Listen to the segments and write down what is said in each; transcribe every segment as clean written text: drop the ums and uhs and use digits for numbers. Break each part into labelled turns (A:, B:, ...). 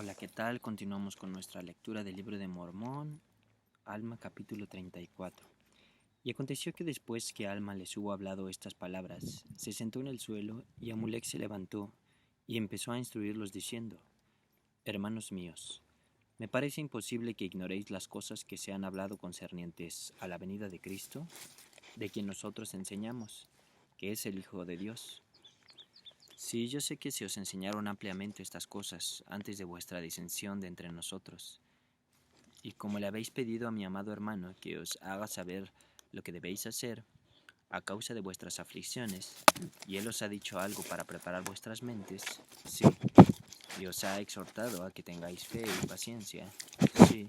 A: Hola, ¿qué tal? Continuamos con nuestra lectura del libro de Mormón, Alma capítulo 34. Y aconteció que después que Alma les hubo hablado estas palabras, se sentó en el suelo y Amulek se levantó y empezó a instruirlos diciendo: Hermanos míos, me parece imposible que ignoréis las cosas que se han hablado concernientes a la venida de Cristo, de quien nosotros enseñamos, que es el Hijo de Dios. Sí, yo sé que se os enseñaron ampliamente estas cosas antes de vuestra disensión de entre nosotros. Y como le habéis pedido a mi amado hermano que os haga saber lo que debéis hacer a causa de vuestras aflicciones, y él os ha dicho algo para preparar vuestras mentes, sí, y os ha exhortado a que tengáis fe y paciencia, sí,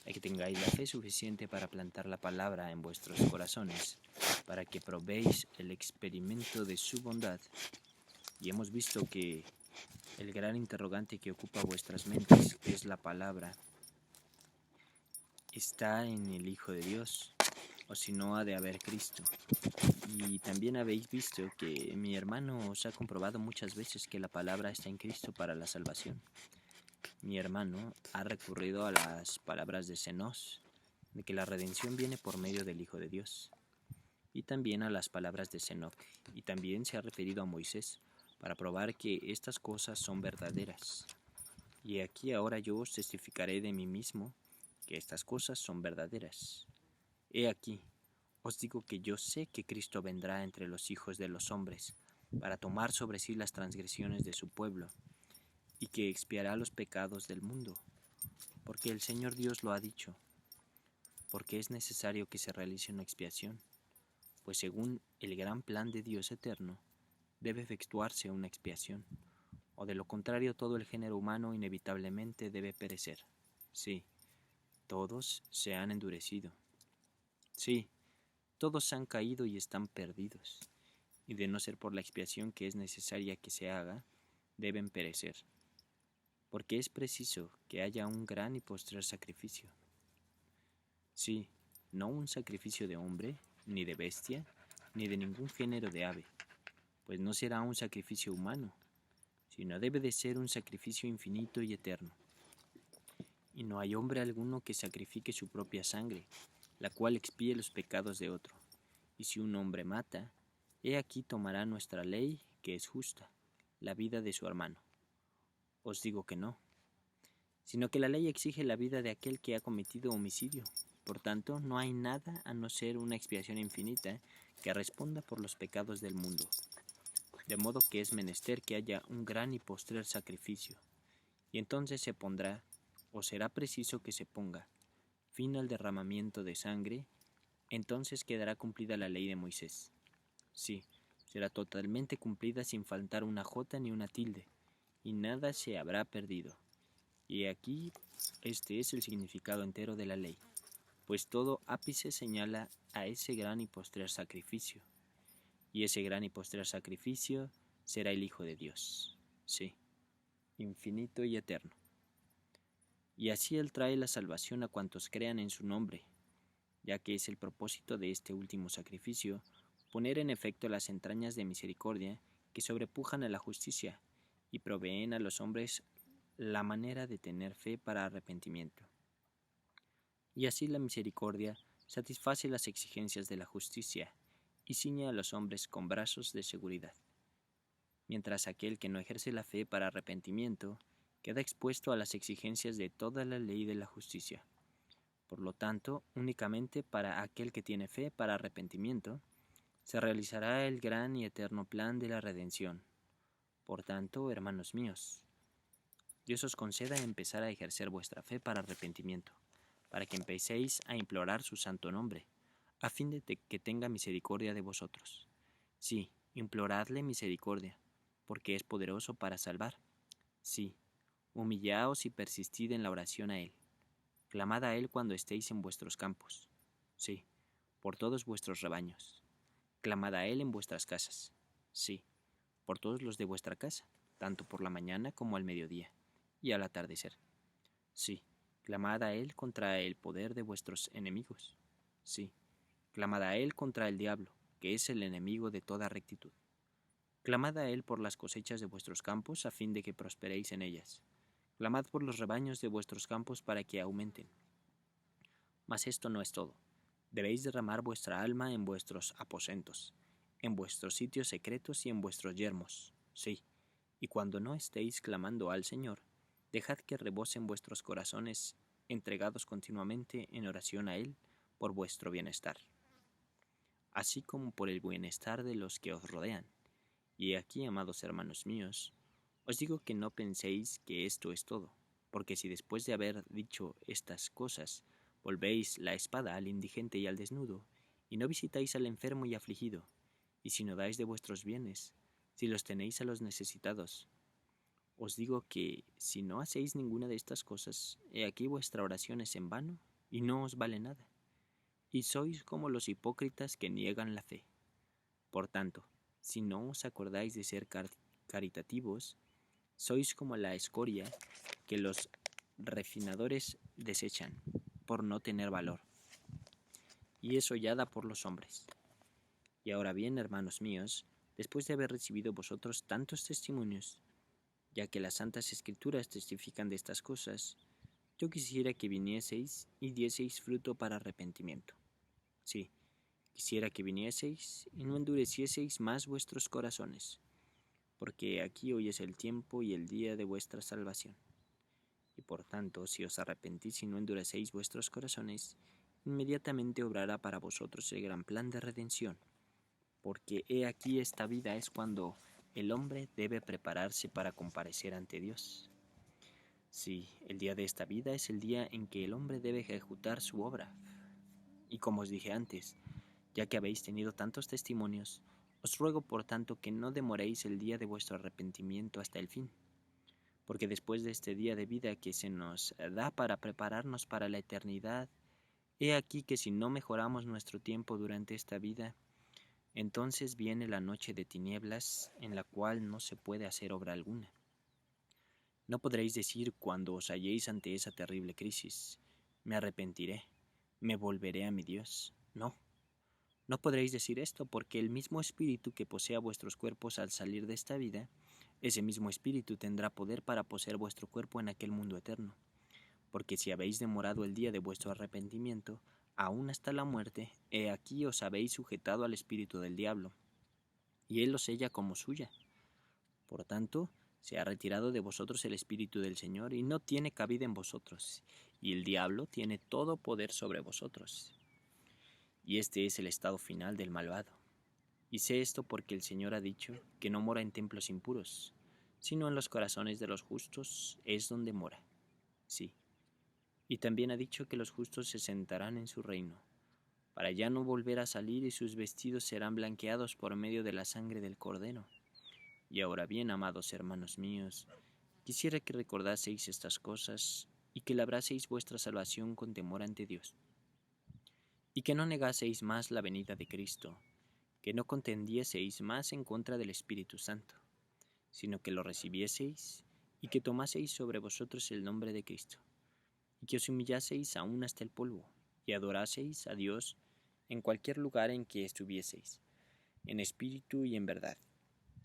A: a que tengáis la fe suficiente para plantar la palabra en vuestros corazones, para que probéis el experimento de su bondad. Y hemos visto que el gran interrogante que ocupa vuestras mentes es la palabra. ¿Está en el Hijo de Dios? O si no, ha de haber Cristo. Y también habéis visto que mi hermano os ha comprobado muchas veces que la palabra está en Cristo para la salvación. Mi hermano ha recurrido a las palabras de Zenos, de que la redención viene por medio del Hijo de Dios, y también a las palabras de Senoc, y también se ha referido a Moisés, para probar que estas cosas son verdaderas. Y aquí ahora yo os testificaré de mí mismo que estas cosas son verdaderas. He aquí, os digo que yo sé que Cristo vendrá entre los hijos de los hombres, para tomar sobre sí las transgresiones de su pueblo, y que expiará los pecados del mundo, porque el Señor Dios lo ha dicho, porque es necesario que se realice una expiación, pues según el gran plan de Dios eterno, debe efectuarse una expiación, o de lo contrario todo el género humano inevitablemente debe perecer. Sí, todos se han endurecido. Sí, todos han caído y están perdidos, y de no ser por la expiación que es necesaria que se haga, deben perecer, porque es preciso que haya un gran y postrer sacrificio. Sí, no un sacrificio de hombre, ni de bestia, ni de ningún género de ave, pues no será un sacrificio humano, sino debe de ser un sacrificio infinito y eterno. Y no hay hombre alguno que sacrifique su propia sangre, la cual expíe los pecados de otro. Y si un hombre mata, he aquí tomará nuestra ley, que es justa, la vida de su hermano. Os digo que no, sino que la ley exige la vida de aquel que ha cometido homicidio. Por tanto, no hay nada a no ser una expiación infinita que responda por los pecados del mundo. De modo que es menester que haya un gran y postrer sacrificio, y entonces se pondrá, o será preciso que se ponga, fin al derramamiento de sangre. Entonces quedará cumplida la ley de Moisés. Sí, será totalmente cumplida sin faltar una jota ni una tilde, y nada se habrá perdido. Y aquí este es el significado entero de la ley, pues todo ápice señala a ese gran y postrer sacrificio, y ese gran y postrer sacrificio será el Hijo de Dios, sí, infinito y eterno. Y así Él trae la salvación a cuantos crean en su nombre, ya que es el propósito de este último sacrificio, poner en efecto las entrañas de misericordia que sobrepujan a la justicia y proveen a los hombres la manera de tener fe para arrepentimiento. Y así la misericordia satisface las exigencias de la justicia y ciñe a los hombres con brazos de seguridad, mientras aquel que no ejerce la fe para arrepentimiento queda expuesto a las exigencias de toda la ley de la justicia. Por lo tanto, únicamente para aquel que tiene fe para arrepentimiento, se realizará el gran y eterno plan de la redención. Por tanto, hermanos míos, Dios os conceda empezar a ejercer vuestra fe para arrepentimiento, para que empecéis a implorar su santo nombre, a fin de que tenga misericordia de vosotros. Sí, imploradle misericordia, porque es poderoso para salvar. Sí, humillaos y persistid en la oración a Él. Clamad a Él cuando estéis en vuestros campos. Sí, por todos vuestros rebaños. Clamad a Él en vuestras casas. Sí, por todos los de vuestra casa, tanto por la mañana como al mediodía, y al atardecer. Sí, clamad a Él contra el poder de vuestros enemigos. Sí, clamad a Él contra el diablo, que es el enemigo de toda rectitud. Clamad a Él por las cosechas de vuestros campos, a fin de que prosperéis en ellas. Clamad por los rebaños de vuestros campos para que aumenten. Mas esto no es todo. Debéis derramar vuestra alma en vuestros aposentos, en vuestros sitios secretos y en vuestros yermos. Sí, y cuando no estéis clamando al Señor, dejad que rebosen vuestros corazones, entregados continuamente en oración a Él por vuestro bienestar, así como por el bienestar de los que os rodean. Y aquí, amados hermanos míos, os digo que no penséis que esto es todo, porque si después de haber dicho estas cosas, volvéis la espada al indigente y al desnudo, y no visitáis al enfermo y afligido, y si no dais de vuestros bienes, si los tenéis a los necesitados, os digo que si no hacéis ninguna de estas cosas, he aquí vuestra oración es en vano y no os vale nada, y sois como los hipócritas que niegan la fe. Por tanto, si no os acordáis de ser caritativos, sois como la escoria que los refinadores desechan por no tener valor, y es hollada por los hombres. Y ahora bien, hermanos míos, después de haber recibido vosotros tantos testimonios, ya que las santas escrituras testifican de estas cosas, yo quisiera que vinieseis y dieseis fruto para arrepentimiento. Sí, quisiera que vinieseis y no endurecieseis más vuestros corazones, porque aquí hoy es el tiempo y el día de vuestra salvación. Y por tanto, si os arrepentís y no endurecéis vuestros corazones, inmediatamente obrará para vosotros el gran plan de redención, porque he aquí esta vida es cuando el hombre debe prepararse para comparecer ante Dios. Sí, el día de esta vida es el día en que el hombre debe ejecutar su obra. Y como os dije antes, ya que habéis tenido tantos testimonios, os ruego por tanto que no demoréis el día de vuestro arrepentimiento hasta el fin, porque después de este día de vida que se nos da para prepararnos para la eternidad, he aquí que si no mejoramos nuestro tiempo durante esta vida, entonces viene la noche de tinieblas en la cual no se puede hacer obra alguna. No podréis decir cuando os halléis ante esa terrible crisis, me arrepentiré, me volveré a mi Dios. No, no podréis decir esto porque el mismo espíritu que posea vuestros cuerpos al salir de esta vida, ese mismo espíritu tendrá poder para poseer vuestro cuerpo en aquel mundo eterno. Porque si habéis demorado el día de vuestro arrepentimiento, aún hasta la muerte, he aquí os habéis sujetado al espíritu del diablo, y él os sella como suya. Por tanto, se ha retirado de vosotros el Espíritu del Señor y no tiene cabida en vosotros, y el diablo tiene todo poder sobre vosotros. Y este es el estado final del malvado. Y sé esto porque el Señor ha dicho que no mora en templos impuros, sino en los corazones de los justos es donde mora. Sí. Y también ha dicho que los justos se sentarán en su reino, para ya no volver a salir y sus vestidos serán blanqueados por medio de la sangre del Cordero. Y ahora bien, amados hermanos míos, quisiera que recordaseis estas cosas y que labraseis vuestra salvación con temor ante Dios, y que no negaseis más la venida de Cristo, que no contendieseis más en contra del Espíritu Santo, sino que lo recibieseis y que tomaseis sobre vosotros el nombre de Cristo, y que os humillaseis aún hasta el polvo, y adoraseis a Dios en cualquier lugar en que estuvieseis, en espíritu y en verdad,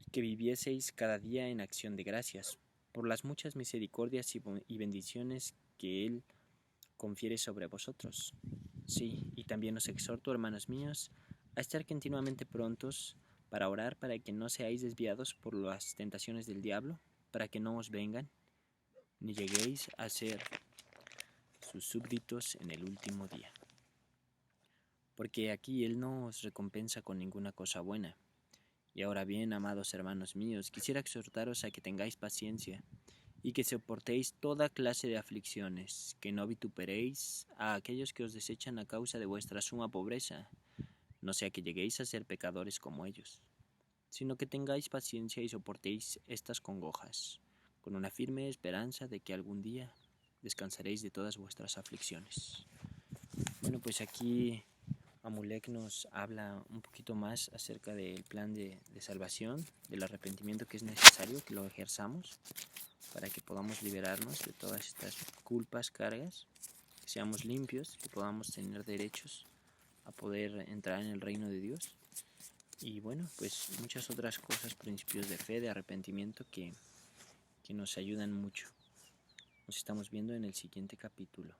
A: y que vivieseis cada día en acción de gracias, por las muchas misericordias y bendiciones que Él confiere sobre vosotros. Sí, y también os exhorto, hermanos míos, a estar continuamente prontos para orar para que no seáis desviados por las tentaciones del diablo, para que no os vengan, ni lleguéis a ser sus súbditos en el último día. Porque aquí Él no os recompensa con ninguna cosa buena. Y ahora bien, amados hermanos míos, quisiera exhortaros a que tengáis paciencia, y que soportéis toda clase de aflicciones, que no vituperéis a aquellos que os desechan a causa de vuestra suma pobreza, no sea que lleguéis a ser pecadores como ellos, sino que tengáis paciencia y soportéis estas congojas, con una firme esperanza de que algún día descansaréis de todas vuestras aflicciones. Bueno, pues aquí Amulek nos habla un poquito más acerca del plan de salvación, del arrepentimiento que es necesario que lo ejerzamos para que podamos liberarnos de todas estas culpas, cargas, que seamos limpios, que podamos tener derechos a poder entrar en el reino de Dios. Y bueno, pues muchas otras cosas, principios de fe, de arrepentimiento que nos ayudan mucho. Nos estamos viendo en el siguiente capítulo.